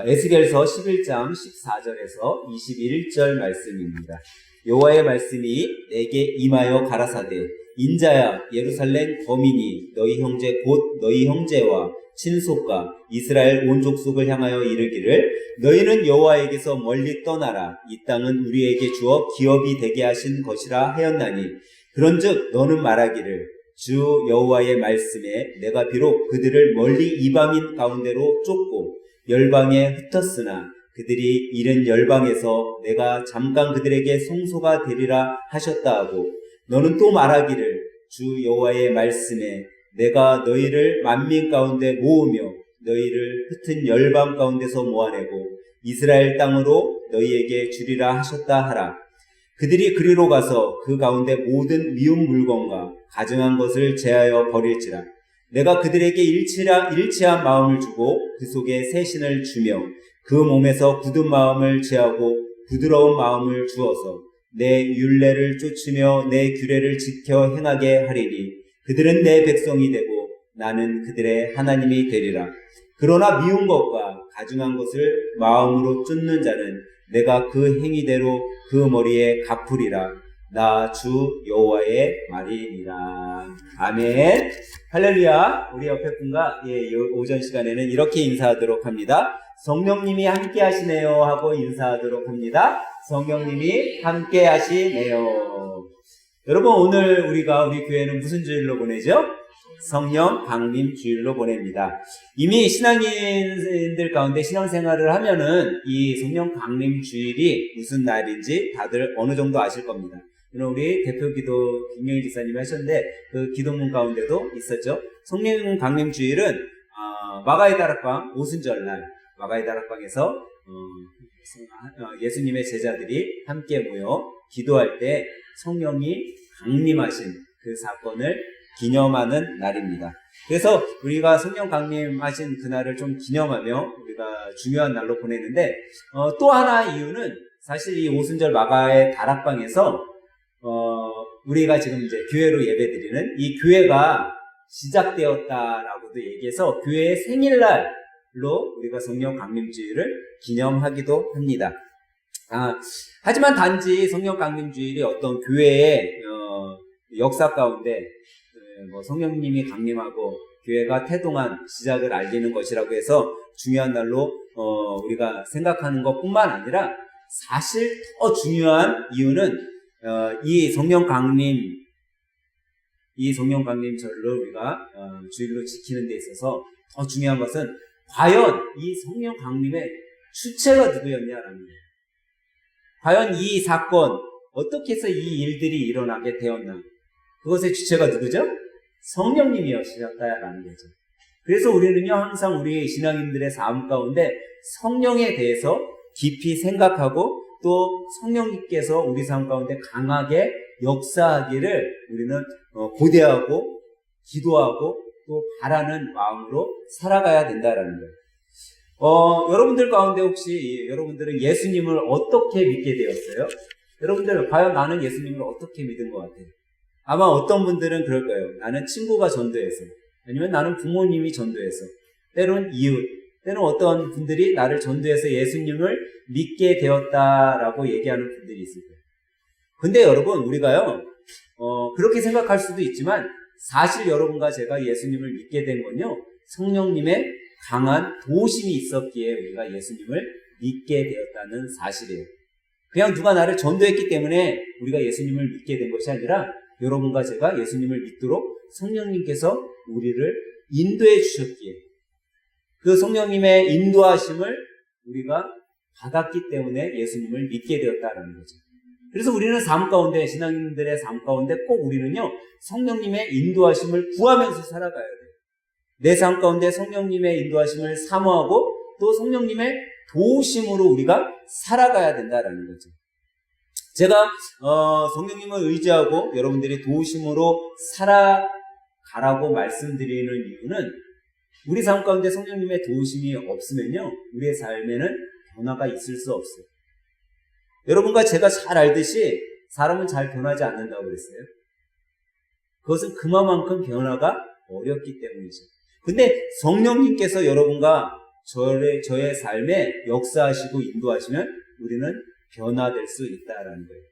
에스겔서 11장 14절에서 21절 말씀입니다. 여호와의 말씀이 내게 임하여 가라사대 인자야 예루살렘 거민이 너희 형제 곧 너희 형제와 친속과 이스라엘 온 족속을 향하여 이르기를 너희는 여호와에게서 멀리 떠나라. 이 땅은 우리에게 주어 기업이 되게 하신 것이라 하였나니 그런즉 너는 말하기를 주 여호와의 말씀에 내가 비록 그들을 멀리 이방인 가운데로 쫓고 열방에 흩었으나 그들이 이른 열방에서 내가 잠깐 그들에게 성소가 되리라 하셨다 하고 너는 또 말하기를 주 여호와의 말씀에 내가 너희를 만민 가운데 모으며 너희를 흩은 열방 가운데서 모아내고 이스라엘 땅으로 너희에게 주리라 하셨다 하라. 그들이 그리로 가서 그 가운데 모든 미운 물건과 가증한 것을 제하여 버릴지라. 내가 그들에게 일치한 마음을 주고 그 속에 새 신을 주며 그 몸에서 굳은 마음을 제하고 부드러운 마음을 주어서 내 율례를 쫓으며 내 규례를 지켜 행하게 하리니 그들은 내 백성이 되고 나는 그들의 하나님이 되리라. 그러나 미운 것과 가증한 것을 마음으로 쫓는 자는 내가 그 행위대로 그 머리에 갚으리라. 나 주 여호와의 말이니라. 아멘. 할렐루야. 우리 옆에 분과 오전 시간에는 이렇게 인사하도록 합니다. 성령님이 함께 하시네요 하고 인사하도록 합니다. 성령님이 함께 하시네요. 여러분, 오늘 우리 교회는 무슨 주일로 보내죠? 성령 강림 주일로 보냅니다. 이미 신앙인들 가운데 신앙생활을 하면은 이 성령 강림 주일이 무슨 날인지 다들 어느 정도 아실 겁니다. 우리 대표 기도 김영희 집사님이 하셨는데 그 기도문 가운데도 있었죠. 성령 강림 주일은 마가의 다락방 오순절날 마가의 다락방에서 예수님의 제자들이 함께 모여 기도할 때 성령이 강림하신 그 사건을 기념하는 날입니다. 그래서 우리가 성령 강림하신 그날을 좀 기념하며 우리가 중요한 날로 보내는데 또 하나 이유는 사실 이 오순절 마가의 다락방에서 우리가 지금 이제 교회로 예배드리는 이 교회가 시작되었다라고도 얘기해서 교회의 생일날로 우리가 성령 강림주일을 기념하기도 합니다. 하지만 단지 성령 강림주일이 어떤 교회의 역사 가운데 성령님이 강림하고 교회가 태동한 시작을 알리는 것이라고 해서 중요한 날로 우리가 생각하는 것뿐만 아니라 사실 더 중요한 이유는 이 성령 강림절로 우리가 주일로 지키는 데 있어서 더 중요한 것은 과연 이 성령 강림의 주체가 누구였냐라는 거예요. 과연 이 사건 어떻게 해서 이 일들이 일어나게 되었나? 그것의 주체가 누구죠? 성령님이었다라는 거죠. 그래서 우리는요 항상 우리 신앙인들의 삶 가운데 성령에 대해서 깊이 생각하고 또 성령님께서 우리 삶 가운데 강하게 역사하기를 우리는 고대하고 기도하고 또 바라는 마음으로 살아가야 된다라는 거예요. 여러분들 가운데 혹시 여러분들은 예수님을 어떻게 믿게 되었어요? 여러분들 과연 나는 예수님을 어떻게 믿은 것 같아요? 아마 어떤 분들은 그럴 거예요. 나는 친구가 전도해서, 아니면 나는 부모님이 전도해서, 때론 이웃, 때론 어떤 분들이 나를 전도해서 예수님을 믿게 되었다라고 얘기하는 분들이 있을 거예요. 근데 여러분, 우리가요, 그렇게 생각할 수도 있지만, 사실 여러분과 제가 예수님을 믿게 된 건요, 성령님의 강한 도우심이 있었기에 우리가 예수님을 믿게 되었다는 사실이에요. 그냥 누가 나를 전도했기 때문에 우리가 예수님을 믿게 된 것이 아니라, 여러분과 제가 예수님을 믿도록 성령님께서 우리를 인도해 주셨기에 그 성령님의 인도하심을 우리가 받았기 때문에 예수님을 믿게 되었다는 거죠. 그래서 우리는 삶 가운데, 신앙인들의 삶 가운데 꼭 우리는요 성령님의 인도하심을 구하면서 살아가야 돼요. 내 삶 가운데 성령님의 인도하심을 사모하고 또 성령님의 도우심으로 우리가 살아가야 된다는 거죠. 제가 성령님을 의지하고 여러분들이 도우심으로 살아가라고 말씀드리는 이유는 우리 삶 가운데 성령님의 도우심이 없으면요 우리의 삶에는 변화가 있을 수 없어요. 여러분과 제가 잘 알듯이 사람은 잘 변하지 않는다고 그랬어요. 그것은 그만큼 변화가 어렵기 때문이죠. 근데 성령님께서 여러분과 저의 삶에 역사하시고 인도하시면 우리는 변화될 수 있다라는 거예요.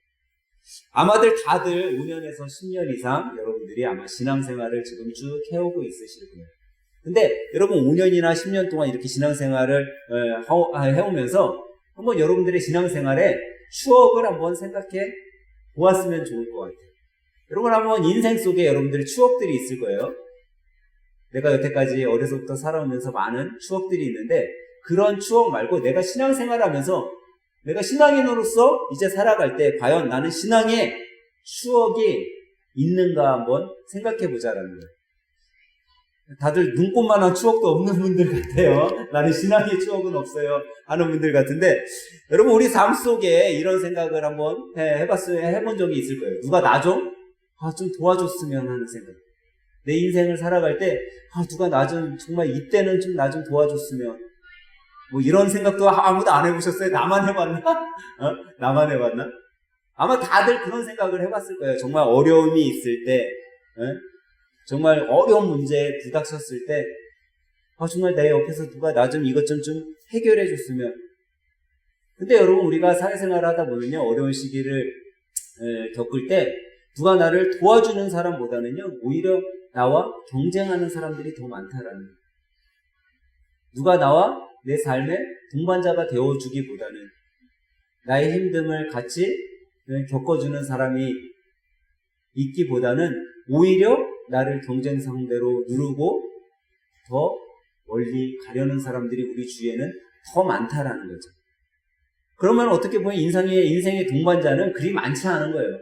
아마들 다들 5년에서 10년 이상 여러분들이 아마 신앙생활을 지금 쭉 해오고 있으실 거예요. 근데 여러분 5년이나 10년 동안 이렇게 신앙생활을 해오면서 한번 여러분들의 신앙생활에 추억을 한번 생각해 보았으면 좋을 것 같아요. 여러분 한번 인생 속에 여러분들의 추억들이 있을 거예요. 내가 여태까지 어려서부터 살아오면서 많은 추억들이 있는데 그런 추억 말고 내가 신앙생활을 하면서 내가 신앙인으로서 이제 살아갈 때 과연 나는 신앙의 추억이 있는가 한번 생각해 보자라는 거예요. 다들 눈꽃만한 추억도 없는 분들 같아요. 나는 신앙의 추억은 없어요 하는 분들 같은데 여러분 우리 삶 속에 이런 생각을 한번 해본 적이 있을 거예요. 누가 나 좀 도와줬으면 하는 생각. 내 인생을 살아갈 때 누가 나 좀 정말 이때는 좀 나 좀 도와줬으면 뭐 이런 생각도 아무도 안 해보셨어요? 나만 해봤나? 나만 해봤나? 아마 다들 그런 생각을 해봤을 거예요. 정말 어려움이 있을 때 정말 어려운 문제에 부닥쳤을 때 정말 내 옆에서 누가 나 좀 이것 좀 해결해 줬으면. 근데 여러분 우리가 사회생활을 하다 보면요 어려운 시기를 겪을 때 누가 나를 도와주는 사람보다는요 오히려 나와 경쟁하는 사람들이 더 많다라는 거예요. 누가 나와 내 삶의 동반자가 되어주기보다는 나의 힘듦을 같이 겪어주는 사람이 있기보다는 오히려 나를 경쟁 상대로 누르고 더 멀리 가려는 사람들이 우리 주위에는 더 많다라는 거죠. 그러면 어떻게 보면 인생의 동반자는 그리 많지 않은 거예요.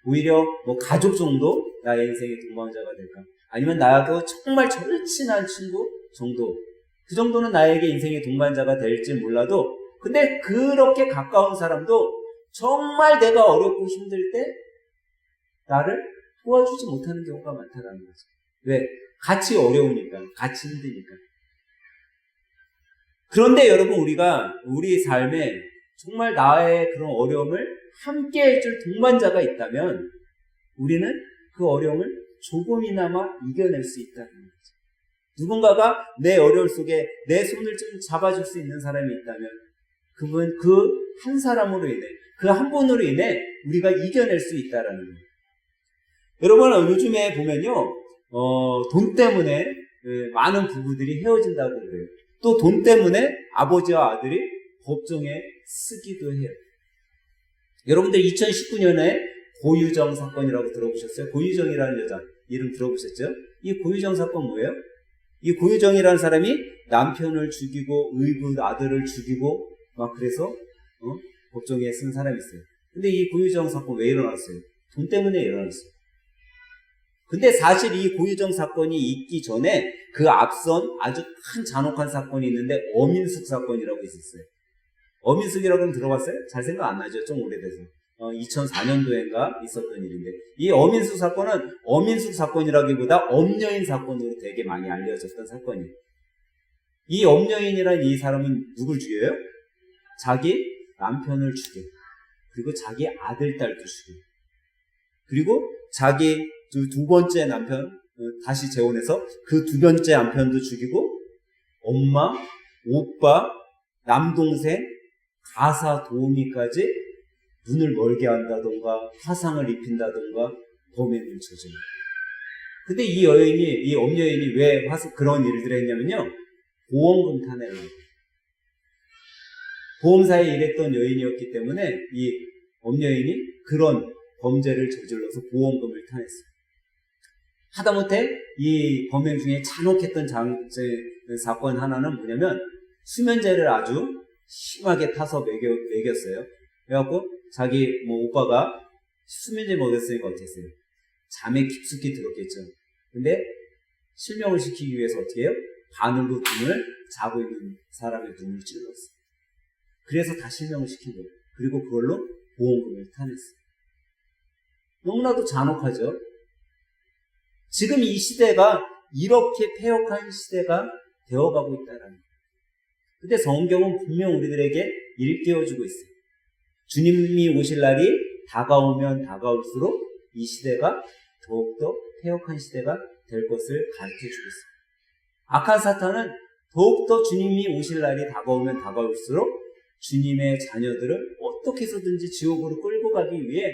오히려 뭐 가족 정도 나의 인생의 동반자가 될까? 아니면 나하고 정말 절친한 친구 정도. 그 정도는 나에게 인생의 동반자가 될지 몰라도 근데 그렇게 가까운 사람도 정말 내가 어렵고 힘들 때 나를 도와주지 못하는 경우가 많다라는 거죠. 왜? 같이 어려우니까, 같이 힘드니까. 그런데 여러분 우리가 우리 삶에 정말 나의 그런 어려움을 함께 해줄 동반자가 있다면 우리는 그 어려움을 조금이나마 이겨낼 수 있다는 거죠. 누군가가 내 어려움 속에 내 손을 좀 잡아줄 수 있는 사람이 있다면 그분 그 한 사람으로 인해 그 한 분으로 인해 우리가 이겨낼 수 있다라는 거예요. 여러분 요즘에 보면요 돈 때문에 많은 부부들이 헤어진다고 그래요. 또 돈 때문에 아버지와 아들이 법정에 쓰기도 해요. 여러분들 2019년에 고유정 사건이라고 들어보셨어요? 고유정이라는 여자 이름 들어보셨죠? 이 고유정 사건 뭐예요? 이 고유정이라는 사람이 남편을 죽이고 의붓 아들을 죽이고 막 그래서 법정에 쓴 사람이 있어요. 근데 이 고유정 사건 왜 일어났어요? 돈 때문에 일어났어요. 근데 사실 이 고유정 사건이 있기 전에 그 앞선 아주 큰 잔혹한 사건이 있는데 어민숙 사건이라고 있었어요. 어민숙이라고는 들어봤어요? 잘 생각 안 나죠? 좀 오래돼서. 2004년도인가 있었던 일인데 이 어민숙 사건은 어민숙 사건이라기보다 엄여인 사건으로 되게 많이 알려졌던 사건이에요. 이 엄여인이라는 이 사람은 누굴 죽여요? 자기 남편을 죽여요. 그리고 자기 아들, 딸도 죽여요. 그리고 자기 두 번째 남편 다시 재혼해서 그 두 번째 남편도 죽이고 엄마, 오빠, 남동생, 가사 도우미까지 눈을 멀게 한다던가 화상을 입힌다던가 범행을 저질러요. 근데 이 엄여인이 왜 그런 일들을 했냐면요. 보험금 탄핵을 해요. 보험사에 일했던 여인이었기 때문에 이 엄여인이 그런 범죄를 저질러서 보험금을 타냈어요. 하다못해 이 범행 중에 잔혹했던 사건 하나는 뭐냐면 수면제를 아주 심하게 타서 먹였어요. 그래갖고 자기 오빠가 수면제 먹였으니까 어땠어요? 잠에 깊숙이 들었겠죠. 근데 실명을 시키기 위해서 어떻게 해요? 바늘로 눈을 자고 있는 사람의 눈을 찔렀어요. 그래서 다 실명을 시킨 거예요. 그리고 그걸로 보험금을 타냈어요. 너무나도 잔혹하죠. 지금 이 시대가 이렇게 폐역한 시대가 되어가고 있다는 거예요. 근데 성경은 분명 우리들에게 일깨워주고 있어요. 주님이 오실 날이 다가오면 다가올수록 이 시대가 더욱더 폐역한 시대가 될 것을 가르쳐주고 있어요. 악한 사탄은 더욱더 주님이 오실 날이 다가오면 다가올수록 주님의 자녀들을 어떻게 해서든지 지옥으로 끌고 가기 위해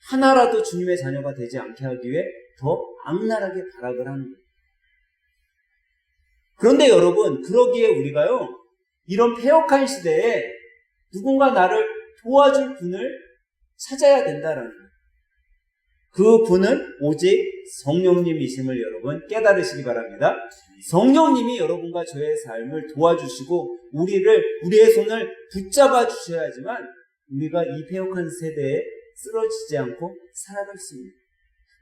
하나라도 주님의 자녀가 되지 않게 하기 위해 더 악랄하게 발악을 하는 거예요. 그런데 여러분, 그러기에 우리가요, 이런 패역한 시대에 누군가 나를 도와줄 분을 찾아야 된다라는 거예요. 그 분은 오직 성령님이심을 여러분 깨달으시기 바랍니다. 성령님이 여러분과 저의 삶을 도와주시고 우리의 손을 붙잡아 주셔야지만 우리가 이 패역한 세대에 쓰러지지 않고 살아갈 수 있는.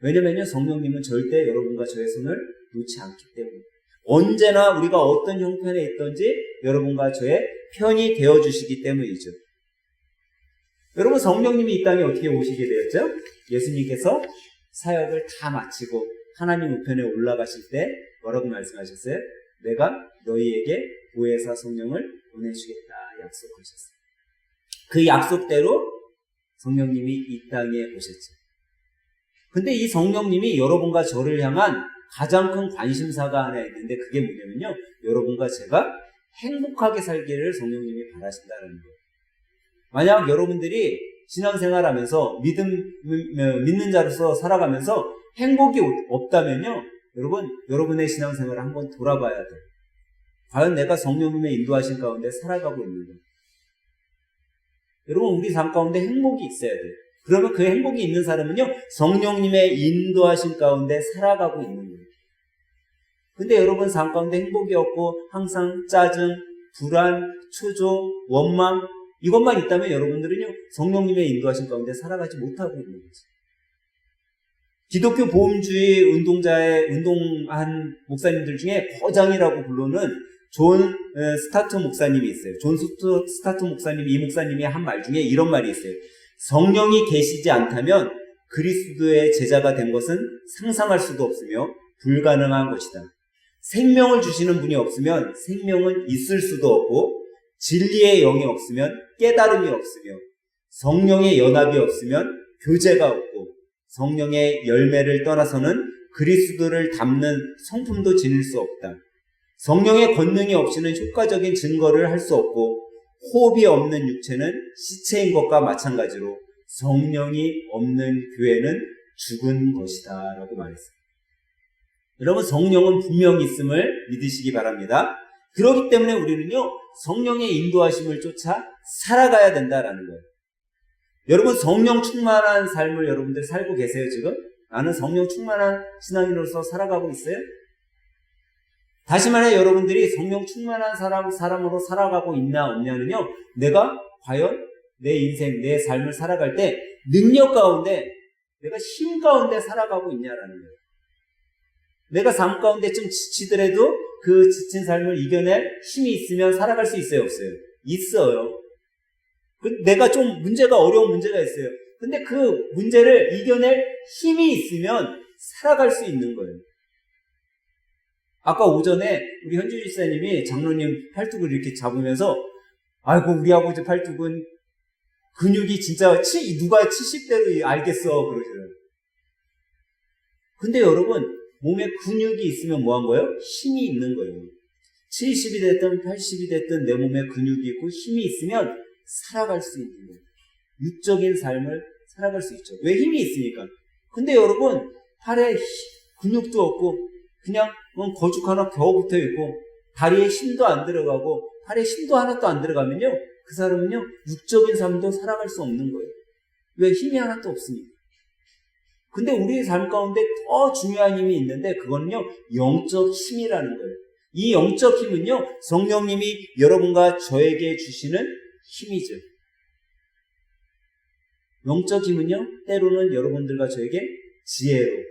왜냐면요, 성령님은 절대 여러분과 저의 손을 놓지 않기 때문에 언제나 우리가 어떤 형편에 있든지 여러분과 저의 편이 되어주시기 때문이죠. 여러분, 성령님이 이 땅에 어떻게 오시게 되었죠? 예수님께서 사역을 다 마치고 하나님 우편에 올라가실 때 뭐라고 말씀하셨어요? 내가 너희에게 보혜사 성령을 보내주겠다 약속하셨어요. 그 약속대로 성령님이 이 땅에 오셨죠. 근데 이 성령님이 여러분과 저를 향한 가장 큰 관심사가 하나 있는데 그게 뭐냐면요, 여러분과 제가 행복하게 살기를 성령님이 바라신다는 거예요. 만약 여러분들이 신앙생활하면서 믿는 자로서 살아가면서 행복이 없다면요, 여러분의 신앙생활을 한번 돌아봐야 돼요. 과연 내가 성령님의 인도하신 가운데 살아가고 있는가? 여러분, 우리 삶 가운데 행복이 있어야 돼요. 그러면 그 행복이 있는 사람은요, 성령님의 인도하신 가운데 살아가고 있는 거예요. 근데 여러분 삶 가운데 행복이 없고 항상 짜증, 불안, 초조, 원망 이것만 있다면 여러분들은요, 성령님의 인도하신 가운데 살아가지 못하고 있는 거죠. 기독교 보험주의 운동한 목사님들 중에 거장이라고 부르는 존 스타트 목사님이 있어요. 존 스타트 목사님, 이 목사님이 한 말 중에 이런 말이 있어요. 성령이 계시지 않다면 그리스도의 제자가 된 것은 상상할 수도 없으며 불가능한 것이다. 생명을 주시는 분이 없으면 생명은 있을 수도 없고, 진리의 영이 없으면 깨달음이 없으며, 성령의 연합이 없으면 교제가 없고, 성령의 열매를 떠나서는 그리스도를 담는 성품도 지닐 수 없다. 성령의 권능이 없이는 효과적인 증거를 할 수 없고, 호흡이 없는 육체는 시체인 것과 마찬가지로 성령이 없는 교회는 죽은 것이다 라고 말했습니다. 여러분, 성령은 분명히 있음을 믿으시기 바랍니다. 그렇기 때문에 우리는요, 성령의 인도하심을 쫓아 살아가야 된다라는 거예요. 여러분, 성령 충만한 삶을 여러분들 살고 계세요, 지금? 나는 성령 충만한 신앙인으로서 살아가고 있어요? 다시 말해, 여러분들이 성령 충만한 사람으로 살아가고 있냐 없냐는요, 내가 과연 내 인생, 내 삶을 살아갈 때 능력 가운데, 내가 힘 가운데 살아가고 있냐라는 거예요. 내가 삶 가운데 좀 지치더라도 그 지친 삶을 이겨낼 힘이 있으면 살아갈 수 있어요, 없어요? 있어요. 내가 좀 어려운 문제가 있어요. 근데 그 문제를 이겨낼 힘이 있으면 살아갈 수 있는 거예요. 아까 오전에 우리 현주 집사님이 장로님 팔뚝을 이렇게 잡으면서, 아이고, 우리 아버지 팔뚝은 근육이 진짜 누가 70대로 알겠어 그러시더라고요. 근데 여러분, 몸에 근육이 있으면 뭐 한 거예요? 힘이 있는 거예요. 70이 됐든 80이 됐든 내 몸에 근육이 있고 힘이 있으면 살아갈 수 있는 거예요. 육적인 삶을 살아갈 수 있죠. 왜? 힘이 있으니까. 근데 여러분, 팔에 근육도 없고 그냥 거죽 하나 겨우 붙어 있고 다리에 힘도 안 들어가고 팔에 힘도 하나도 안 들어가면요, 그 사람은요, 육적인 삶도 살아갈 수 없는 거예요. 왜? 힘이 하나도 없으니까. 근데 우리의 삶 가운데 더 중요한 힘이 있는데 그거는요, 영적 힘이라는 거예요. 이 영적 힘은요, 성령님이 여러분과 저에게 주시는 힘이죠. 영적 힘은요, 때로는 여러분들과 저에게 지혜로,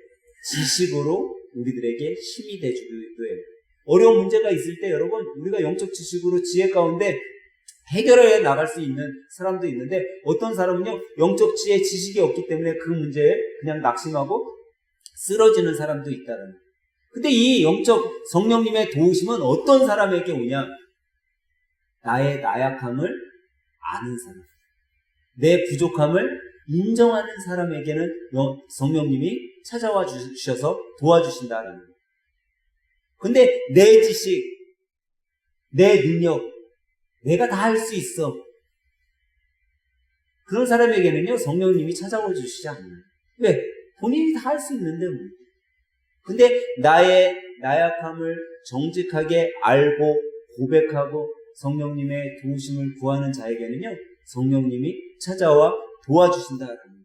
지식으로 우리들에게 힘이 되주기도 해요. 어려운 문제가 있을 때 여러분, 우리가 영적 지식으로 지혜 가운데 해결해 나갈 수 있는 사람도 있는데, 어떤 사람은요, 영적 지혜, 지식이 없기 때문에 그 문제에 그냥 낙심하고 쓰러지는 사람도 있다는 거예요. 근데 이 영적 성령님의 도우심은 어떤 사람에게 오냐? 나의 나약함을 아는 사람, 내 부족함을 인정하는 사람에게는 성령님이 찾아와 주셔서 도와주신다는 거예요. 근데 내 지식, 내 능력, 내가 다 할 수 있어. 그런 사람에게는요, 성령님이 찾아와 주시지 않아요. 왜? 본인이 다 할 수 있는데 뭐. 근데 나의 나약함을 정직하게 알고 고백하고 성령님의 도우심을 구하는 자에게는요, 성령님이 찾아와 도와주신다는 거예요.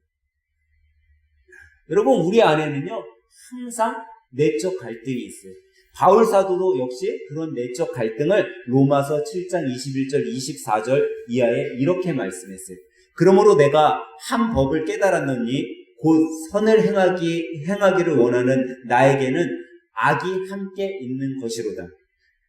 여러분, 우리 안에는요, 항상 내적 갈등이 있어요. 바울 사도도 역시 그런 내적 갈등을 로마서 7장 21절 24절 이하에 이렇게 말씀했어요. 그러므로 내가 한 법을 깨달았느니 곧 선을 행하기를 원하는 나에게는 악이 함께 있는 것이로다.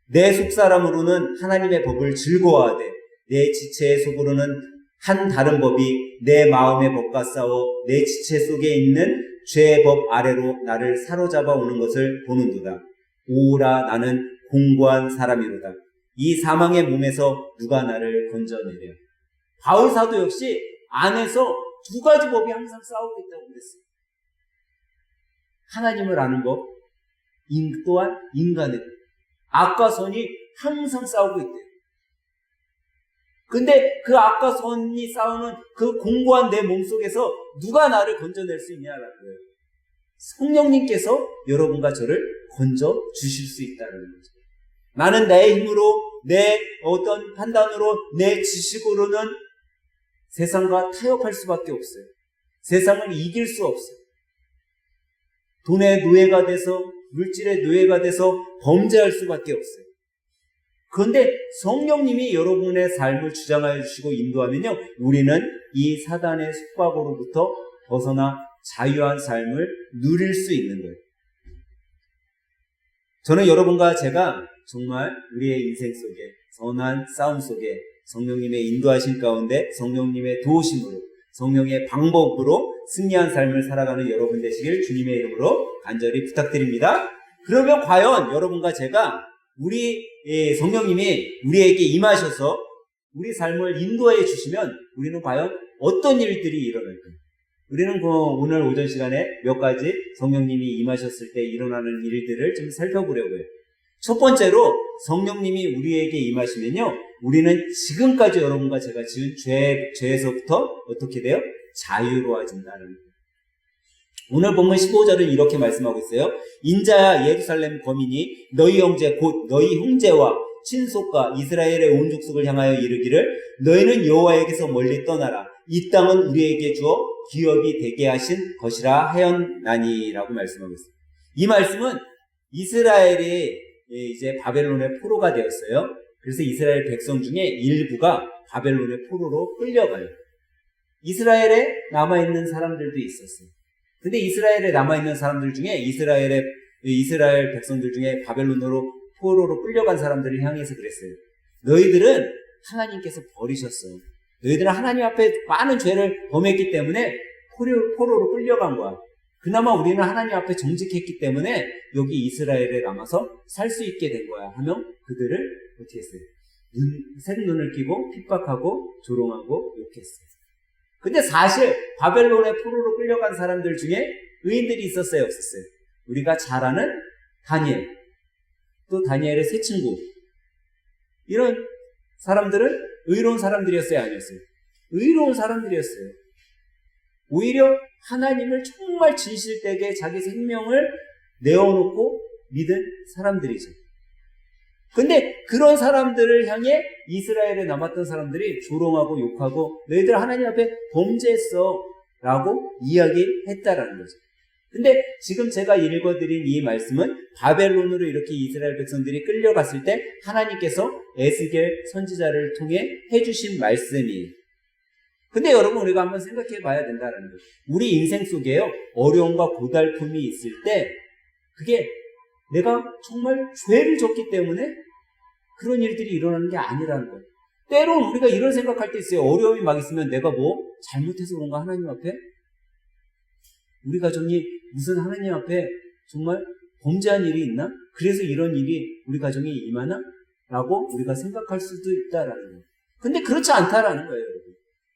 내 속사람으로는 하나님의 법을 즐거워하되 내 지체의 속으로는 한 다른 법이 내 마음의 법과 싸워 내 지체 속에 있는 죄의 법 아래로 나를 사로잡아 오는 것을 보는도다. 오라 나는 공고한 사람이로다. 이 사망의 몸에서 누가 나를 건져내랴. 바울 사도 역시 안에서 두 가지 법이 항상 싸우고 있다고 그랬어요. 하나님을 아는 법, 또한 인간의 법. 악과 선이 항상 싸우고 있대요. 근데 그 악과 선이 싸우는 그 공고한 내 몸속에서 누가 나를 건져낼 수 있냐라고요. 성령님께서 여러분과 저를 건져 주실 수 있다는 거죠. 나는 내 힘으로, 내 어떤 판단으로, 내 지식으로는 세상과 타협할 수밖에 없어요. 세상을 이길 수 없어요. 돈의 노예가 돼서, 물질의 노예가 돼서 범죄할 수밖에 없어요. 그런데 성령님이 여러분의 삶을 주장하여 주시고 인도하면요, 우리는 이 사단의 속박으로부터 벗어나 자유한 삶을 누릴 수 있는 거예요. 저는 여러분과 제가 정말 우리의 인생 속에, 선한 싸움 속에 성령님의 인도하심 가운데 성령님의 도우심으로, 성령의 방법으로 승리한 삶을 살아가는 여러분 되시길 주님의 이름으로 간절히 부탁드립니다. 그러면 과연 여러분과 제가 우리 성령님이 우리에게 임하셔서 우리 삶을 인도해 주시면 우리는 과연 어떤 일들이 일어날까요? 우리는 오늘 오전 시간에 몇 가지 성령님이 임하셨을 때 일어나는 일들을 좀 살펴보려고요. 첫 번째로 성령님이 우리에게 임하시면요, 우리는 지금까지 여러분과 제가 지은 죄에서부터 어떻게 돼요? 자유로워진다는 거예요. 오늘 본문 15절은 이렇게 말씀하고 있어요. 인자야 예루살렘 거민이 너희 형제 곧 너희 형제와 친속과 이스라엘의 온 족속을 향하여 이르기를 너희는 여호와에게서 멀리 떠나라. 이 땅은 우리에게 주어 기업이 되게 하신 것이라 하였나니라고 말씀하고 있어요. 이 말씀은 이스라엘이 이제 바벨론의 포로가 되었어요. 그래서 이스라엘 백성 중에 일부가 바벨론의 포로로 끌려가요. 이스라엘에 남아있는 사람들도 있었어요. 근데 이스라엘에 남아있는 사람들 중에 이스라엘 백성들 중에 바벨론으로 포로로 끌려간 사람들을 향해서 그랬어요. 너희들은 하나님께서 버리셨어. 너희들은 하나님 앞에 많은 죄를 범했기 때문에 포로로 끌려간 거야. 그나마 우리는 하나님 앞에 정직했기 때문에 여기 이스라엘에 남아서 살 수 있게 된 거야 하며 그들을 어떻게 했어요? 새눈을 끼고 핍박하고 조롱하고 욕했어요. 근데 사실 바벨론의 포로로 끌려간 사람들 중에 의인들이 있었어요, 없었어요? 우리가 잘 아는 다니엘, 또 다니엘의 세 친구, 이런 사람들은 의로운 사람들이었어요, 아니었어요? 의로운 사람들이었어요. 오히려 하나님을 정말 진실되게 자기 생명을 내어놓고 믿은 사람들이죠. 근데 그런 사람들을 향해 이스라엘에 남았던 사람들이 조롱하고 욕하고 너희들 하나님 앞에 범죄했어 라고 이야기했다라는 거죠. 근데 지금 제가 읽어드린 이 말씀은 바벨론으로 이렇게 이스라엘 백성들이 끌려갔을 때 하나님께서 에스겔 선지자를 통해 해주신 말씀이에요. 근데 여러분, 우리가 한번 생각해 봐야 된다는 거예요. 우리 인생 속에요, 어려움과 고달픔이 있을 때 그게 내가 정말 죄를 졌기 때문에 그런 일들이 일어나는 게 아니라는 거예요. 때론 우리가 이런 생각할 때 있어요. 어려움이 막 있으면 내가 뭐 잘못해서 그런가 하나님 앞에? 우리 가정이 무슨 하나님 앞에 정말 범죄한 일이 있나? 그래서 이런 일이 우리 가정에 임하나? 라고 우리가 생각할 수도 있다라는 거예요. 근데 그렇지 않다라는 거예요, 여러분.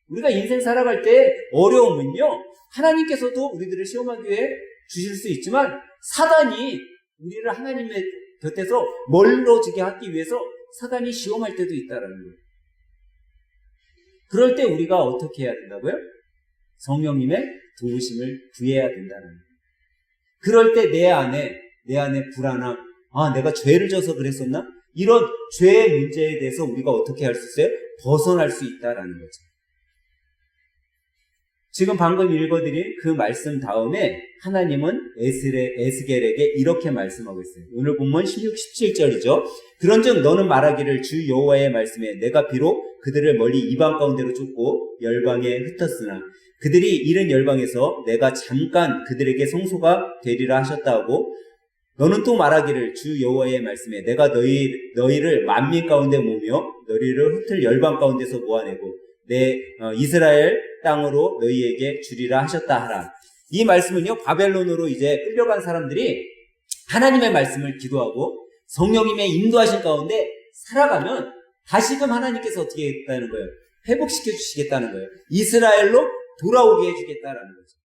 우리가 인생 살아갈 때 어려움은요, 하나님께서도 우리들을 시험하기 위해 주실 수 있지만 사단이 우리를 하나님의 곁에서 멀어지게 하기 위해서 사단이 시험할 때도 있다라는 거예요. 그럴 때 우리가 어떻게 해야 된다고요? 성령님의 도우심을 구해야 된다는 거예요. 그럴 때 내 안에 불안함, 내가 죄를 져서 그랬었나? 이런 죄의 문제에 대해서 우리가 어떻게 할 수 있어요? 벗어날 수 있다라는 거죠. 지금 방금 읽어드린 그 말씀 다음에 하나님은 에스겔에게 이렇게 말씀하고 있어요. 오늘 본문 16, 17절이죠. 그런즉 너는 말하기를 주 여호와의 말씀에 내가 비록 그들을 멀리 이방 가운데로 쫓고 열방에 흩었으나 그들이 이른 열방에서 내가 잠깐 그들에게 성소가 되리라 하셨다 하고 너는 또 말하기를 주 여호와의 말씀에 내가 너희를 만민 가운데 모으며 너희를 흩을 열방 가운데서 모아내고 내 이스라엘 땅으로 너희에게 주리라 하셨다 하라. 이 말씀은요, 바벨론으로 이제 끌려간 사람들이 하나님의 말씀을 기도하고 성령님의 인도하신 가운데 살아가면 다시금 하나님께서 어떻게 했다는 거예요? 회복시켜 주시겠다는 거예요. 이스라엘로 돌아오게 해주겠다라는 거죠.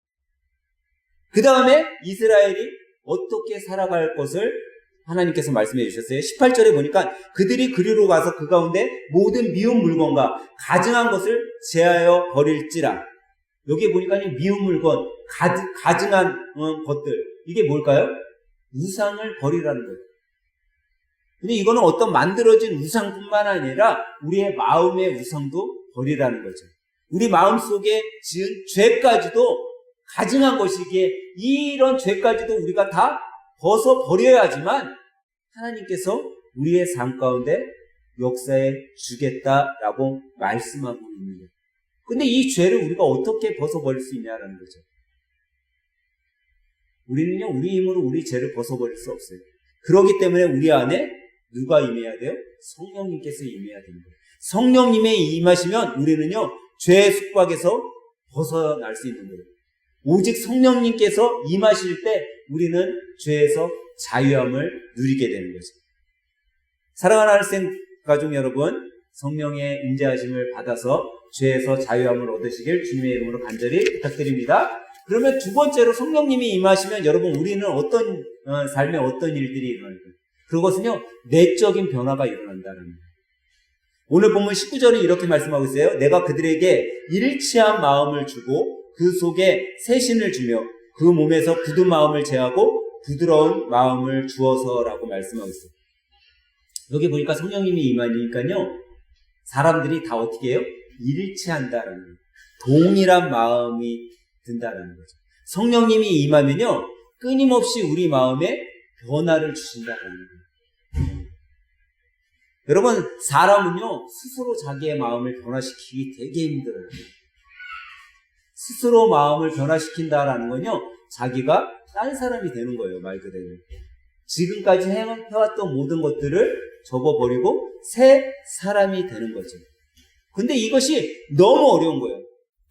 그 다음에 이스라엘이 어떻게 살아갈 것을 하나님께서 말씀해 주셨어요. 18절에 보니까 그들이 그리로 가서 그 가운데 모든 미운 물건과 가증한 것을 제하여 버릴지라. 여기 보니까 미운 물건, 가증한 것들, 이게 뭘까요? 우상을 버리라는 거예요. 근데 이거는 어떤 만들어진 우상뿐만 아니라 우리의 마음의 우상도 버리라는 거죠. 우리 마음속에 지은 죄까지도 가증한 것이기에 이런 죄까지도 우리가 다 벗어버려야지만 하나님께서 우리의 삶 가운데 역사해 주겠다라고 말씀하고 있는 거예요. 근데 이 죄를 우리가 어떻게 벗어버릴 수 있냐라는 거죠. 우리는요, 우리 힘으로 우리 죄를 벗어버릴 수 없어요. 그렇기 때문에 우리 안에 누가 임해야 돼요? 성령님께서 임해야 되는 거예요. 성령님이 임하시면 우리는요, 죄의 숙박에서 벗어날 수 있는 거예요. 오직 성령님께서 임하실 때 우리는 죄에서 자유함을 누리게 되는 거죠. 사랑하는 하늘생 가족 여러분, 성령의 임재하심을 받아서 죄에서 자유함을 얻으시길 주님의 이름으로 간절히 부탁드립니다. 그러면 두 번째로 성령님이 임하시면 여러분 우리는 어떤 삶에 어떤 일들이 일어날까요? 그것은요, 내적인 변화가 일어난다는 거예요. 오늘 본문 19절은 이렇게 말씀하고 있어요. 내가 그들에게 일치한 마음을 주고 그 속에 새신을 주며 그 몸에서 굳은 마음을 제하고 부드러운 마음을 주어서라고 말씀하고 있어요. 여기 보니까 성령님이 임하니까요, 사람들이 다 어떻게 해요? 일치한다라는 거예요. 동일한 마음이 든다라는 거죠. 성령님이 임하면요, 끊임없이 우리 마음에 변화를 주신다라는 거예요. 여러분, 사람은요, 스스로 자기의 마음을 변화시키기 되게 힘들어요. 스스로 마음을 변화시킨다라는 건요, 자기가 딴 사람이 되는 거예요, 말 그대로. 지금까지 해왔던 모든 것들을 접어버리고 새 사람이 되는 거죠. 근데 이것이 너무 어려운 거예요.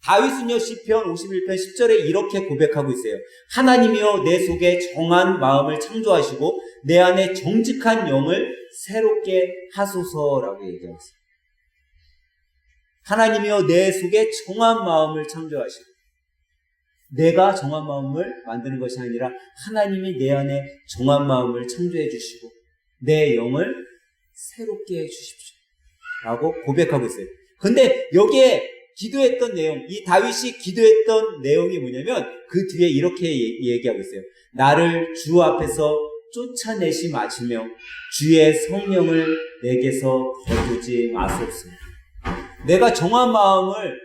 다윗은요, 시편 51편 10절에 이렇게 고백하고 있어요. 하나님이여 내 속에 정한 마음을 창조하시고 내 안에 정직한 영을 새롭게 하소서라고 얘기하고 있어요. 하나님이여 내 속에 정한 마음을 창조하시고, 내가 정한 마음을 만드는 것이 아니라 하나님이 내 안에 정한 마음을 창조해 주시고 내 영을 새롭게 해 주십시오 라고 고백하고 있어요. 근데 여기에 기도했던 내용, 이 다윗이 기도했던 내용이 뭐냐면 그 뒤에 이렇게 얘기하고 있어요. 나를 주 앞에서 쫓아내시 마시며 주의 성령을 내게서 거두지 마소서. 내가 정한 마음을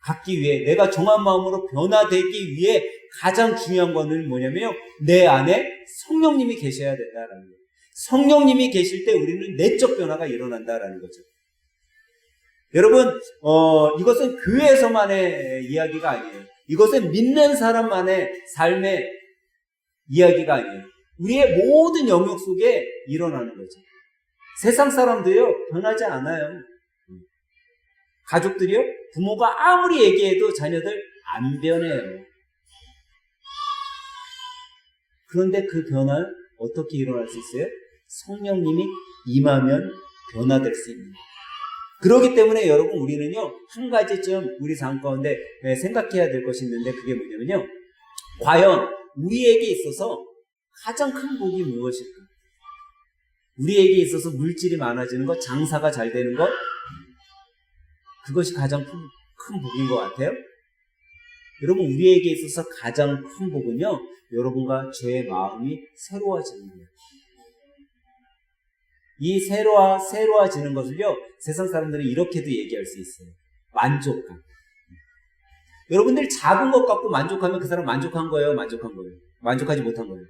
갖기 위해, 내가 정한 마음으로 변화되기 위해 가장 중요한 거는 뭐냐면요, 내 안에 성령님이 계셔야 된다라는 거예요. 성령님이 계실 때 우리는 내적 변화가 일어난다라는 거죠. 여러분, 이것은 교회에서만의 이야기가 아니에요. 이것은 믿는 사람만의 삶의 이야기가 아니에요. 우리의 모든 영역 속에 일어나는 거죠. 세상 사람도요, 변하지 않아요. 가족들이요, 부모가 아무리 얘기해도 자녀들 안 변해요. 그런데 그 변화는 어떻게 일어날 수 있어요? 성령님이 임하면 변화될 수 있는 거예요. 그렇기 때문에 여러분, 우리는요, 한 가지쯤 우리 삶 가운데 생각해야 될 것이 있는데, 그게 뭐냐면요, 과연 우리에게 있어서 가장 큰 복이 무엇일까? 우리에게 있어서 물질이 많아지는 것, 장사가 잘 되는 것, 그것이 가장 큰 복인 것 같아요. 여러분, 우리에게 있어서 가장 큰 복은요, 여러분과 저의 마음이 새로워지는 거예요. 이 새로워지는 것을요, 세상 사람들은 이렇게도 얘기할 수 있어요. 만족감. 여러분들 작은 것 갖고 만족하면 그 사람 만족한 거예요? 만족한 거예요? 만족하지 못한 거예요?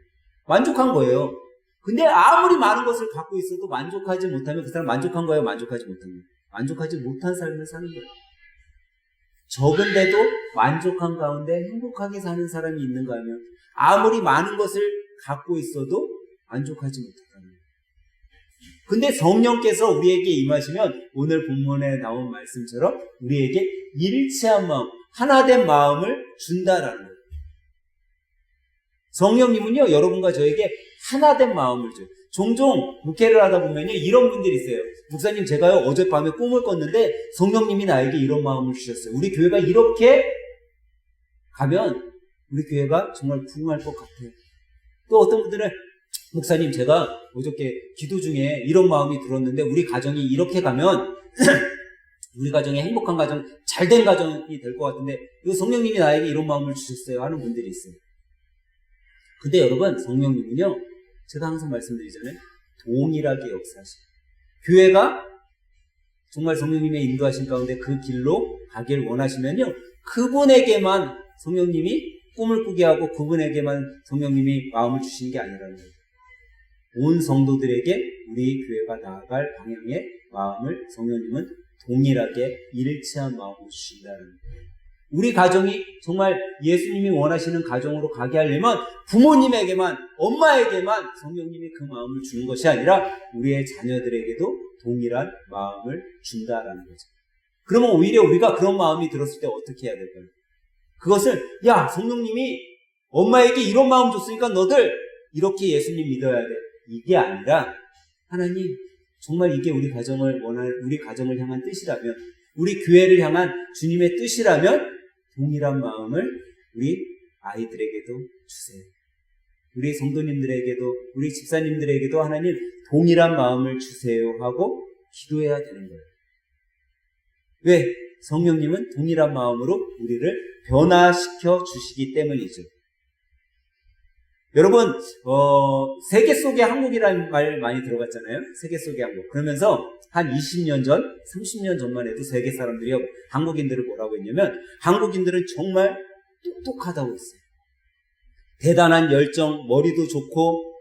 만족한 거예요. 근데 아무리 많은 것을 갖고 있어도 만족하지 못하면 그 사람 만족한 거예요? 만족하지 못한 거예요? 만족하지 못한 삶을 사는 거예요. 적은데도 만족한 가운데 행복하게 사는 사람이 있는가 하면 아무리 많은 것을 갖고 있어도 만족하지 못한다는 거예요. 근데 성령께서 우리에게 임하시면 오늘 본문에 나온 말씀처럼 우리에게 일치한 마음, 하나된 마음을 준다라는 거예요. 성령님은요, 여러분과 저에게 하나된 마음을 줘요. 종종 목회를 하다 보면요, 이런 분들이 있어요. 목사님, 제가요, 어젯밤에 꿈을 꿨는데 성령님이 나에게 이런 마음을 주셨어요. 우리 교회가 이렇게 가면 우리 교회가 정말 부흥할 것 같아요. 또 어떤 분들은 목사님, 제가 어저께 기도 중에 이런 마음이 들었는데 우리 가정이 이렇게 가면 우리 가정이 행복한 가정, 잘된 가정이 될 것 같은데 성령님이 나에게 이런 마음을 주셨어요 하는 분들이 있어요. 근데 여러분, 성령님은요, 제가 항상 말씀드리잖아요. 동일하게 역사하시고 교회가 정말 성령님의 인도하신 가운데 그 길로 가길 원하시면요, 그분에게만 성령님이 꿈을 꾸게 하고 그분에게만 성령님이 마음을 주신 게 아니라는 거예요. 온 성도들에게 우리 교회가 나아갈 방향의 마음을 성령님은 동일하게 일치한 마음을 주신다는 거예요. 우리 가정이 정말 예수님이 원하시는 가정으로 가게 하려면 부모님에게만, 엄마에게만 성령님이 그 마음을 주는 것이 아니라 우리의 자녀들에게도 동일한 마음을 준다라는 거죠. 그러면 오히려 우리가 그런 마음이 들었을 때 어떻게 해야 될까요? 그것을, 야, 성령님이 엄마에게 이런 마음 줬으니까 너들 이렇게 예수님 믿어야 돼. 이게 아니라, 하나님, 정말 이게 우리 가정을 향한 뜻이라면, 우리 교회를 향한 주님의 뜻이라면 동일한 마음을 우리 아이들에게도 주세요. 우리 성도님들에게도, 우리 집사님들에게도 하나님 동일한 마음을 주세요 하고 기도해야 되는 거예요. 왜? 성령님은 동일한 마음으로 우리를 변화시켜 주시기 때문이죠. 여러분, 세계 속의 한국이라는 말 많이 들어봤잖아요. 세계 속의 한국. 그러면서 한 20년 전, 30년 전만 해도 세계 사람들이 한국인들을 뭐라고 했냐면, 한국인들은 정말 똑똑하다고 했어요. 대단한 열정, 머리도 좋고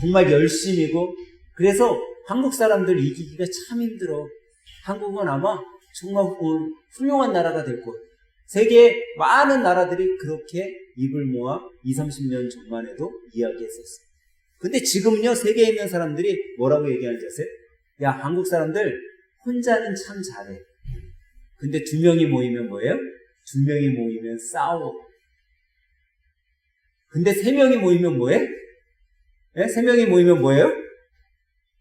정말 열심이고, 그래서 한국 사람들 이기기가 참 힘들어. 한국은 아마 정말 훌륭한 나라가 될 거예요. 세계의 많은 나라들이 그렇게 입을 모아 20, 30년 전만 해도 이야기했었어요. 근데 지금은요, 세계에 있는 사람들이 뭐라고 얘기하는지 아세요? 야, 한국 사람들 혼자는 참 잘해. 근데 두 명이 모이면 뭐예요? 두 명이 모이면 싸워. 근데 세 명이 모이면 뭐해? 네? 세 명이 모이면 뭐예요?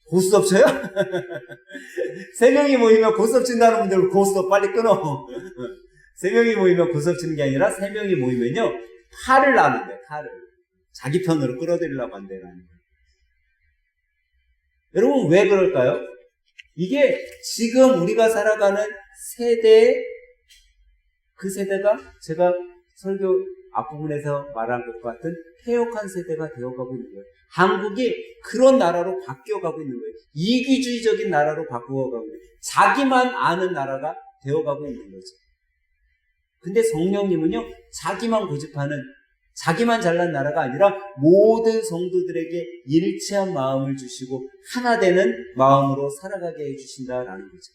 고스톱 쳐요? 세 명이 모이면 고스톱 친다는 분들 고스톱 빨리 끊어. 세 명이 모이면 고스톱 치는 게 아니라 세 명이 모이면요, 팔을 나눈대, 팔을. 자기 편으로 끌어들이려고 한대라는 거예요. 여러분, 왜 그럴까요? 이게 지금 우리가 살아가는 세대의, 그 세대가 제가 설교 앞부분에서 말한 것 같은 폐역한 세대가 되어가고 있는 거예요. 한국이 그런 나라로 바뀌어가고 있는 거예요. 이기주의적인 나라로 바꾸어가고 있는 거예요. 자기만 아는 나라가 되어가고 있는 거죠. 근데 성령님은요, 자기만 고집하는, 자기만 잘난 나라가 아니라 모든 성도들에게 일치한 마음을 주시고 하나 되는 마음으로 살아가게 해주신다라는 거죠.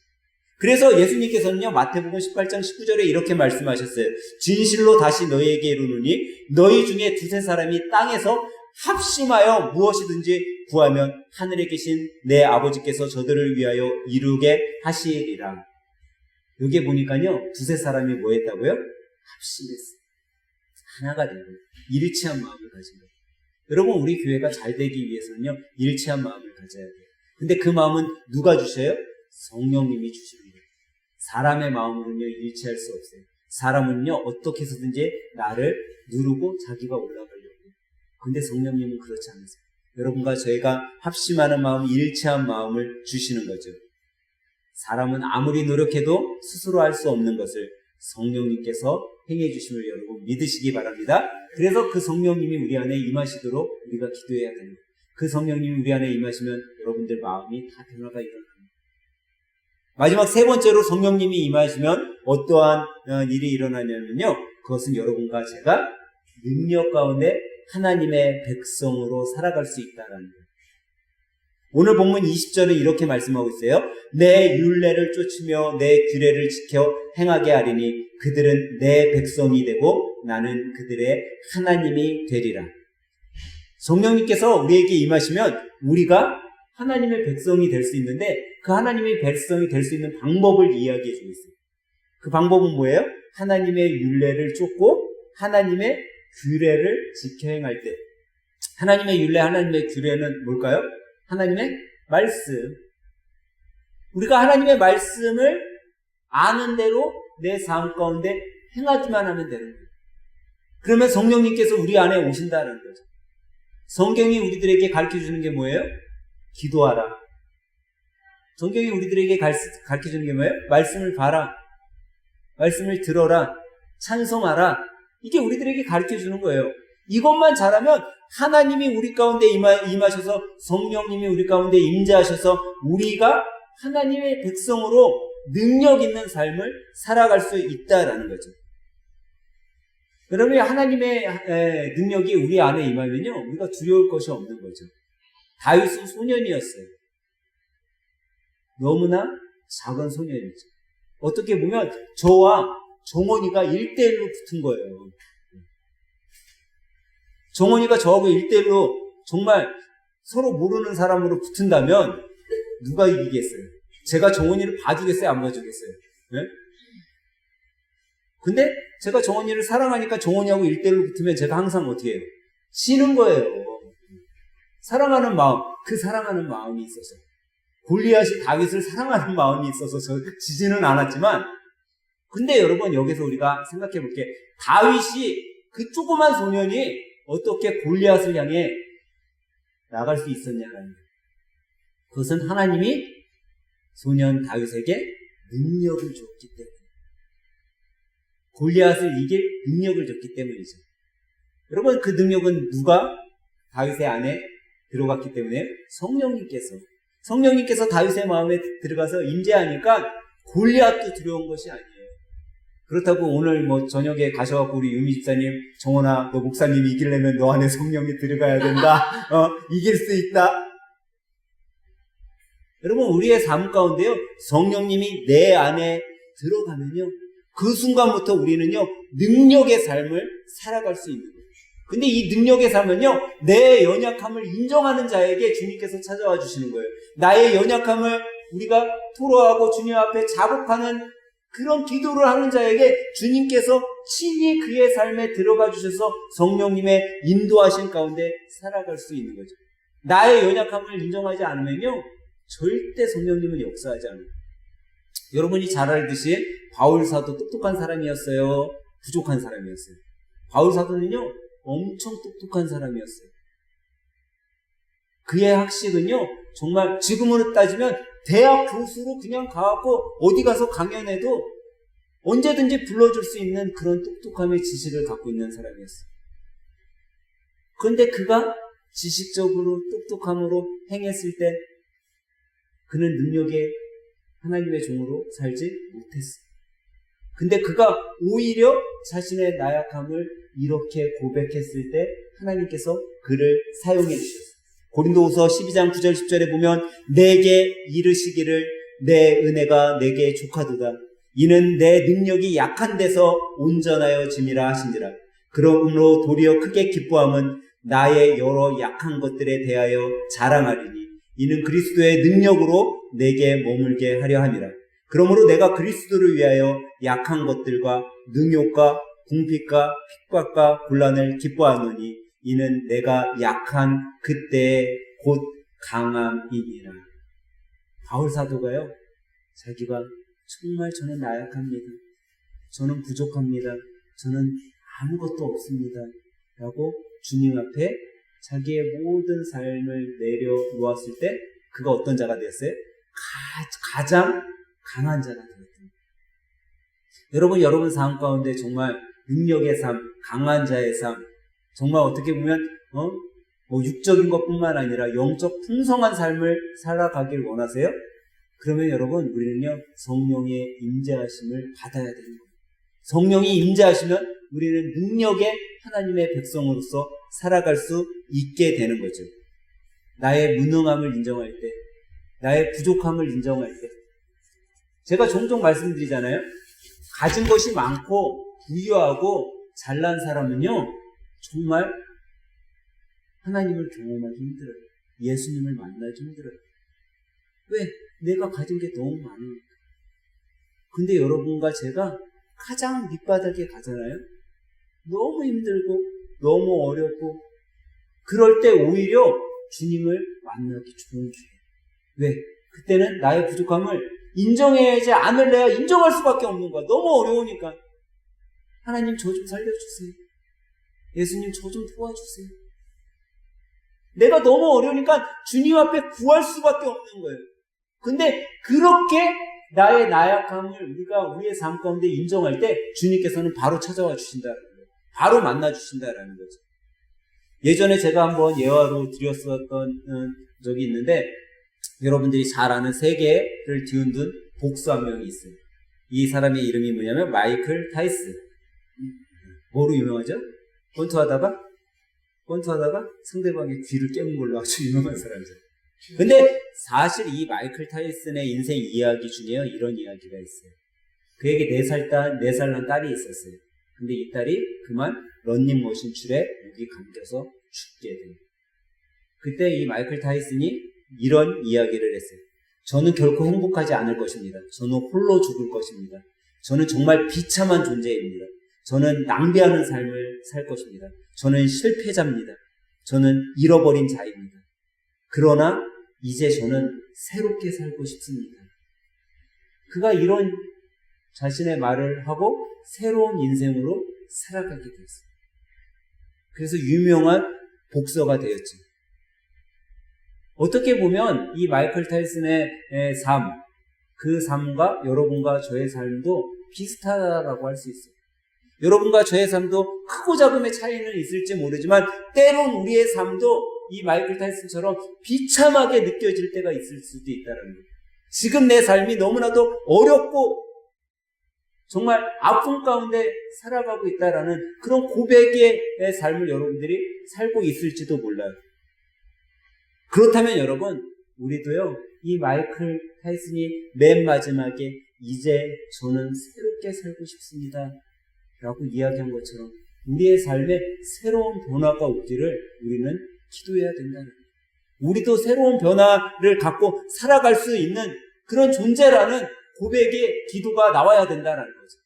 그래서 예수님께서는요, 마태복음 18장 19절에 이렇게 말씀하셨어요. 진실로 다시 너희에게 이르노니 너희 중에 두세 사람이 땅에서 합심하여 무엇이든지 구하면 하늘에 계신 내 아버지께서 저들을 위하여 이루게 하시리라. 여기에 보니까요, 두세 사람이 뭐 했다고요? 합심했어요. 하나가 된 거예요. 일치한 마음을 가진 거예요. 여러분, 우리 교회가 잘 되기 위해서는요, 일치한 마음을 가져야 돼요. 근데 그 마음은 누가 주셔요? 성령님이 주시는 거예요. 사람의 마음으로는요, 일치할 수 없어요. 사람은요, 어떻게 해서든지 나를 누르고 자기가 올라가려고 해요. 근데 성령님은 그렇지 않으세요. 여러분과 저희가 합심하는 마음, 일치한 마음을 주시는 거죠. 사람은 아무리 노력해도 스스로 할 수 없는 것을 성령님께서 행해 주심을 여러분 믿으시기 바랍니다. 그래서 그 성령님이 우리 안에 임하시도록 우리가 기도해야 됩니다. 그 성령님이 우리 안에 임하시면 여러분들 마음이 다 변화가 일어납니다. 마지막 세 번째로 성령님이 임하시면 어떠한 일이 일어나냐면요. 그것은 여러분과 제가 능력 가운데 하나님의 백성으로 살아갈 수 있다는 거예요. 오늘 본문 20절에 이렇게 말씀하고 있어요. 내 율례를 쫓으며 내 규례를 지켜 행하게 하리니 그들은 내 백성이 되고 나는 그들의 하나님이 되리라. 성령님께서 우리에게 임하시면 우리가 하나님의 백성이 될 수 있는데 그 하나님의 백성이 될 수 있는 방법을 이야기해 주고 있어요. 그 방법은 뭐예요? 하나님의 율례를 쫓고 하나님의 규례를 지켜 행할 때. 하나님의 율례, 하나님의 규례는 뭘까요? 하나님의 말씀. 우리가 하나님의 말씀을 아는 대로 내 삶 가운데 행하기만 하면 되는 거예요. 그러면 성령님께서 우리 안에 오신다는 거죠. 성경이 우리들에게 가르쳐주는 게 뭐예요? 기도하라. 성경이 우리들에게 가르쳐주는 게 뭐예요? 말씀을 봐라. 말씀을 들어라. 찬송하라. 이게 우리들에게 가르쳐주는 거예요. 이것만 잘하면 하나님이 우리 가운데 임하셔서 성령님이 우리 가운데 임재하셔서 우리가 하나님의 백성으로 능력 있는 삶을 살아갈 수 있다라는 거죠. 그러면 하나님의 능력이 우리 안에 임하면요, 우리가 두려울 것이 없는 거죠. 다윗은 소년이었어요. 너무나 작은 소년이죠. 어떻게 보면 저와 정원이가 1대1로 붙은 거예요. 정원이가 저하고 1대1로 정말 서로 모르는 사람으로 붙은다면 누가 이기겠어요? 제가 정원이를 봐주겠어요? 안 봐주겠어요? 네? 근데 제가 정원이를 사랑하니까 정원이하고 1대1로 붙으면 제가 항상 어떻게 해요? 지는 거예요. 사랑하는 마음, 그 사랑하는 마음이 있어서. 골리앗이 다윗을 사랑하는 마음이 있어서 지지는 않았지만, 근데 여러분 여기서 우리가 생각해 볼게. 다윗이 그 조그만 소년이 어떻게 골리앗을 향해 나갈 수 있었냐라는 거예요. 그것은 하나님이 소년 다윗에게 능력을 줬기 때문에, 골리앗을 이길 능력을 줬기 때문이죠. 여러분 그 능력은 누가 다윗의 안에 들어갔기 때문에 성령님께서 다윗의 마음에 들어가서 임재하니까 골리앗도 두려운 것이 아니에요. 그렇다고 오늘 저녁에 가셔갖고 우리 유미 집사님, 정원아, 너 목사님이 이기려면 너 안에 성령이 들어가야 된다. 이길 수 있다. 여러분 우리의 삶 가운데요, 성령님이 내 안에 들어가면요, 그 순간부터 우리는요, 능력의 삶을 살아갈 수 있는 거예요. 근데 이 능력의 삶은요, 내 연약함을 인정하는 자에게 주님께서 찾아와 주시는 거예요. 나의 연약함을 우리가 토로하고 주님 앞에 자복하는 그런 기도를 하는 자에게 주님께서 친히 그의 삶에 들어가 주셔서 성령님의 인도하신 가운데 살아갈 수 있는 거죠. 나의 연약함을 인정하지 않으면요, 절대 성령님은 역사하지 않아요. 여러분이 잘 알듯이 바울 사도 똑똑한 사람이었어요? 부족한 사람이었어요? 바울 사도는요, 엄청 똑똑한 사람이었어요. 그의 학식은요, 정말 지금으로 따지면 대학 교수로 그냥 가갖고 어디 가서 강연해도 언제든지 불러줄 수 있는 그런 똑똑함의 지식을 갖고 있는 사람이었어요. 그런데 그가 지식적으로 똑똑함으로 행했을 때 그는 능력의 하나님의 종으로 살지 못했어요. 근데 그가 오히려 자신의 나약함을 이렇게 고백했을 때 하나님께서 그를 사용해 주셨어요. 고린도후서 12장 9절 10절에 보면 내게 이르시기를 내 은혜가 내게 족하도다. 이는 내 능력이 약한 데서 온전하여 짐이라 하신지라. 그러므로 도리어 크게 기뻐함은 나의 여러 약한 것들에 대하여 자랑하리니 이는 그리스도의 능력으로 내게 머물게 하려 함이라. 그러므로 내가 그리스도를 위하여 약한 것들과 능욕과 궁핍과 핍박과 곤란을 기뻐하노니 이는 내가 약한 그때에 곧 강함이니라. 바울 사도가요, 자기가 정말 저는 나약합니다. 저는 부족합니다. 저는 아무것도 없습니다. 라고 주님 앞에 자기의 모든 삶을 내려놓았을 때 그가 어떤 자가 되었어요? 가장 강한 자가 되었습니다. 여러분 삶 가운데 정말 능력의 삶, 강한 자의 삶, 정말 어떻게 보면 육적인 것뿐만 아니라 영적 풍성한 삶을 살아가길 원하세요? 그러면 여러분 우리는요 성령의 임재하심을 받아야 되는 거예요. 성령이 임재하시면 우리는 능력의 하나님의 백성으로서 살아갈 수 있게 되는 거죠. 나의 무능함을 인정할 때, 나의 부족함을 인정할 때, 제가 종종 말씀드리잖아요. 가진 것이 많고 부유하고 잘난 사람은요 정말 하나님을 경험하기 힘들어요. 예수님을 만나기 힘들어요. 왜? 내가 가진 게 너무 많으니까. 근데 여러분과 제가 가장 밑바닥에 가잖아요. 너무 힘들고 너무 어렵고 그럴 때 오히려 주님을 만나기 좋은 기회. 왜? 그때는 나의 부족함을 인정해야지 않을래야 인정할 수밖에 없는 거야. 너무 어려우니까. 하나님 저 좀 살려주세요. 예수님 저 좀 도와주세요. 내가 너무 어려우니까 주님 앞에 구할 수밖에 없는 거예요. 근데 그렇게 나의 나약함을 우리가 우리의 삶 가운데 인정할 때 주님께서는 바로 찾아와 주신다는 거예요. 바로 만나 주신다라는 거죠. 예전에 제가 한번 예화로 드렸었던 적이 있는데 여러분들이 잘 아는 세계를 뒤흔든 복수 한 명이 있어요. 이 사람의 이름이 뭐냐면 마이클 타이슨. 뭐로 유명하죠? 권투하다가 상대방의 귀를 깨문 걸로 아주 유명한 사람이죠. 근데 사실 이 마이클 타이슨의 인생 이야기 중에요 이런 이야기가 있어요. 그에게 4살 난 딸이 있었어요. 근데 이 딸이 그만 런닝머신 줄에 목이 감겨서 죽게 됩니다. 그때 이 마이클 타이슨이 이런 이야기를 했어요. 저는 결코 행복하지 않을 것입니다. 저는 홀로 죽을 것입니다. 저는 정말 비참한 존재입니다. 저는 낭비하는 삶을 살 것입니다. 저는 실패자입니다. 저는 잃어버린 자입니다. 그러나 이제 저는 새롭게 살고 싶습니다. 그가 이런 자신의 말을 하고 새로운 인생으로 살아가게 되었어요. 그래서 유명한 복서가 되었죠. 어떻게 보면 이 마이클 타이슨의 삶, 그 삶과 여러분과 저의 삶도 비슷하다고 할 수 있어요. 여러분과 저의 삶도 크고 작음의 차이는 있을지 모르지만 때론 우리의 삶도 이 마이클 타이슨처럼 비참하게 느껴질 때가 있을 수도 있다는 거예요. 지금 내 삶이 너무나도 어렵고 정말 아픔 가운데 살아가고 있다라는 그런 고백의 삶을 여러분들이 살고 있을지도 몰라요. 그렇다면 여러분, 우리도요, 이 마이클 타이슨이 맨 마지막에 이제 저는 새롭게 살고 싶습니다 라고 이야기한 것처럼 우리의 삶에 새로운 변화가 오기를 우리는 기도해야 된다는 거예요. 우리도 새로운 변화를 갖고 살아갈 수 있는 그런 존재라는 고백의 기도가 나와야 된다는 거죠.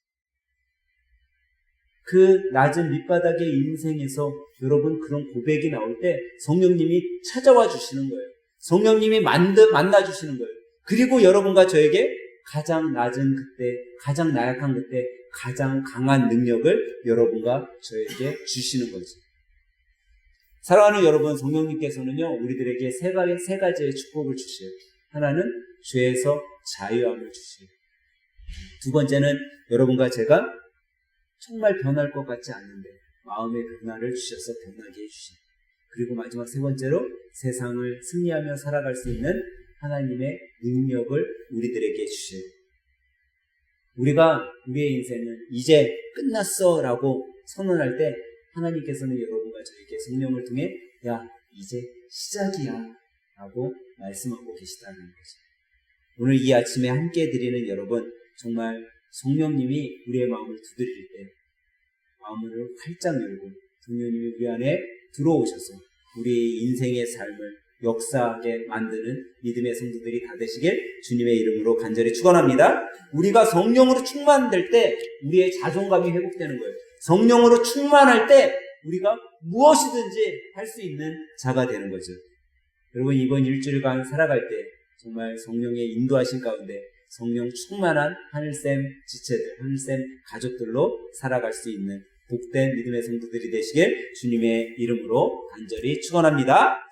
그 낮은 밑바닥의 인생에서 여러분 그런 고백이 나올 때 성령님이 찾아와 주시는 거예요. 성령님이 만나 주시는 거예요. 그리고 여러분과 저에게 가장 낮은 그때, 가장 나약한 그때 가장 강한 능력을 여러분과 저에게 주시는 거죠. 사랑하는 여러분, 성령님께서는요 우리들에게 세 가지의 축복을 주셔요. 하나는 죄에서 자유함을 주셔요. 두 번째는 여러분과 제가 정말 변할 것 같지 않은데 마음의 변화를 주셔서 변하게 해주시고, 그리고 마지막 세 번째로 세상을 승리하며 살아갈 수 있는 하나님의 능력을 우리들에게 주셔요. 우리가 우리의 인생은 이제 끝났어 라고 선언할 때 하나님께서는 여러분과 저에게 성령을 통해 야 이제 시작이야 라고 말씀하고 계시다는 거죠. 오늘 이 아침에 함께 드리는 여러분, 정말 성령님이 우리의 마음을 두드릴 때 마음을 활짝 열고 성령님이 우리 안에 들어오셔서 우리 인생의 삶을 역사하게 만드는 믿음의 성도들이 다 되시길 주님의 이름으로 간절히 축원합니다. 우리가 성령으로 충만될 때 우리의 자존감이 회복되는 거예요. 성령으로 충만할 때 우리가 무엇이든지 할 수 있는 자가 되는 거죠. 여러분, 이번 일주일간 살아갈 때 정말 성령의 인도하신 가운데 성령 충만한 하늘샘 지체들, 하늘샘 가족들로 살아갈 수 있는 복된 믿음의 성도들이 되시길 주님의 이름으로 간절히 축원합니다.